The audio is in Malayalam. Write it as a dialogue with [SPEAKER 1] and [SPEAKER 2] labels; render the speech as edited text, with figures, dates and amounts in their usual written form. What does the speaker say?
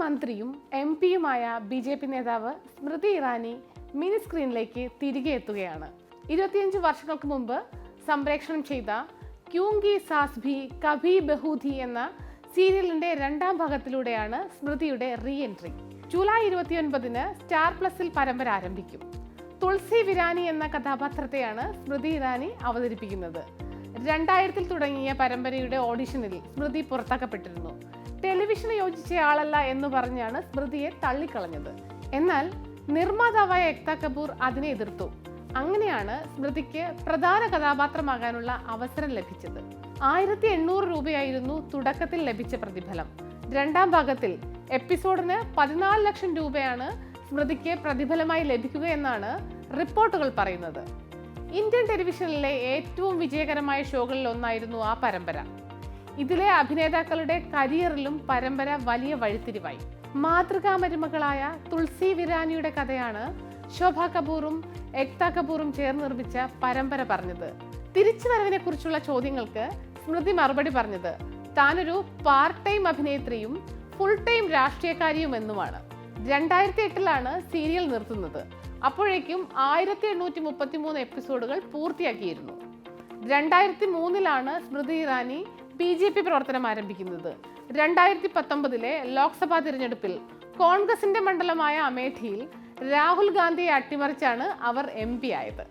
[SPEAKER 1] മന്ത്രിയും MP-യുമായ BJP നേതാവ് സ്മൃതി ഇറാനി മിനി സ്ക്രീനിലേക്ക് തിരികെ എത്തുകയാണ്. 25 വർഷങ്ങൾക്ക് മുമ്പ് സംപ്രേഷണം ചെയ്ത ക്യൂങ്കി സാസ് ഭി കഭി ബഹൂധി എന്ന സീരിയലിന്റെ രണ്ടാം ഭാഗത്തിലൂടെയാണ് സ്മൃതിയുടെ റീ എൻട്രി. ജൂലൈ 29-ന് സ്റ്റാർ പ്ലസിൽ പരമ്പര ആരംഭിക്കും. തുളസി വിരാനി എന്ന കഥാപാത്രത്തെയാണ് സ്മൃതി ഇറാനി അവതരിപ്പിക്കുന്നത്. 2000-ൽ തുടങ്ങിയ പരമ്പരയുടെ ഓഡിഷനിൽ സ്മൃതി പുറത്താക്കപ്പെട്ടിരുന്നു. ടെലിവിഷന് യോജിച്ചയാളല്ല എന്ന് പറഞ്ഞാണ് സ്മൃതിയെ തള്ളിക്കളഞ്ഞത്. എന്നാൽ നിർമ്മാതാവായ എക്താ കപൂർ അതിനെ എതിർത്തു. അങ്ങനെയാണ് സ്മൃതിക്ക് പ്രധാന കഥാപാത്രമാകാനുള്ള അവസരം ലഭിച്ചത്. 1800 രൂപയായിരുന്നു തുടക്കത്തിൽ ലഭിച്ച പ്രതിഫലം. രണ്ടാം ഭാഗത്തിൽ എപ്പിസോഡിന് 14 ലക്ഷം രൂപയാണ് സ്മൃതിക്ക് പ്രതിഫലമായി ലഭിക്കുക എന്നാണ് റിപ്പോർട്ടുകൾ പറയുന്നത്. ഇന്ത്യൻ ടെലിവിഷനിലെ ഏറ്റവും വിജയകരമായ ഷോകളിൽ ഒന്നായിരുന്നു ആ പരമ്പര. ഇതിലെ അഭിനേതാക്കളുടെ കരിയറിലും പരമ്പര വലിയ വഴിത്തിരിവായി. മാതൃകാ മരുമകളായ തുളസി വിരാനിയുടെ കഥയാണ് ശോഭ കപൂറും എക്താ കപൂറും ചേർന്ന് നിർമ്മിച്ച പരമ്പര പറഞ്ഞത്. തിരിച്ചുവരവിനെ കുറിച്ചുള്ള ചോദ്യങ്ങൾക്ക് സ്മൃതി മറുപടി പറഞ്ഞത് താനൊരു പാർട്ട് ടൈം അഭിനേത്രിയും ഫുൾ ടൈം രാഷ്ട്രീയക്കാരിയും എന്നുമാണ്. 2008-ലാണ് സീരിയൽ നിർത്തുന്നത്. അപ്പോഴേക്കും 1833 എപ്പിസോഡുകൾ പൂർത്തിയാക്കിയിരുന്നു. 2003-ലാണ് സ്മൃതി ഇറാനി BJP പ്രവർത്തനം ആരംഭിക്കുന്നത്. 2019-ലെ ലോക്സഭാ തിരഞ്ഞെടുപ്പിൽ കോൺഗ്രസിന്റെ മണ്ഡലമായ അമേഠിയിൽ രാഹുൽ ഗാന്ധിയെ അട്ടിമറിച്ചാണ് അവർ MP ആയത്.